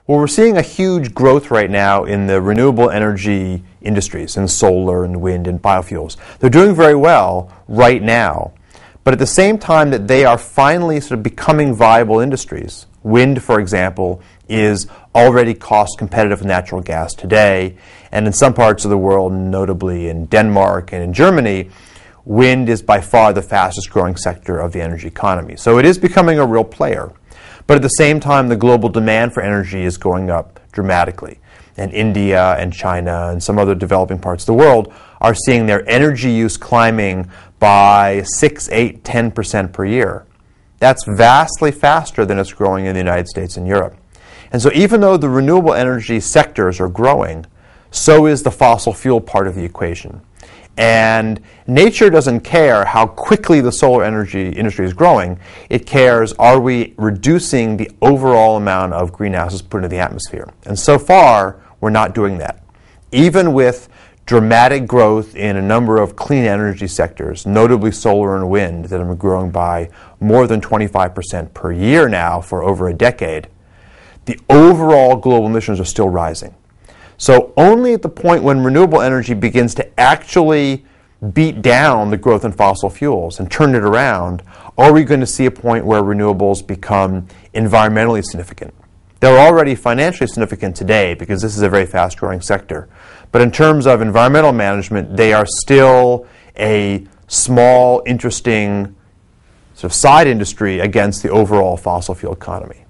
Well, we're seeing a huge growth right now in the renewable energy industries, in solar and wind and biofuels. They're doing very well right now. But at the same time that they are finally sort of becoming viable industries, wind, for example, is already cost competitive with natural gas today. And in some parts of the world, notably in Denmark and in Germany, wind is by far the fastest growing sector of the energy economy. So it is becoming a real player. But at the same time, the global demand for energy is going up dramatically. And India and China and some other developing parts of the world are seeing their energy use climbing by 6, 8, 10% per year. That's vastly faster than it's growing in the United States and Europe. And so even though the renewable energy sectors are growing, so is the fossil fuel part of the equation. And nature doesn't care how quickly the solar energy industry is growing. It cares, are we reducing the overall amount of greenhouses put into the atmosphere? And so far, we're not doing that. Even with dramatic growth in a number of clean energy sectors, notably solar and wind, that have been growing by more than 25% per year now for over a decade, the overall global emissions are still rising. So only at the point when renewable energy begins to actually beat down the growth in fossil fuels and turn it around, are we going to see a point where renewables become environmentally significant. They're already financially significant today because this is a very fast-growing sector. But in terms of environmental management, they are still a small, interesting sort of side industry against the overall fossil fuel economy.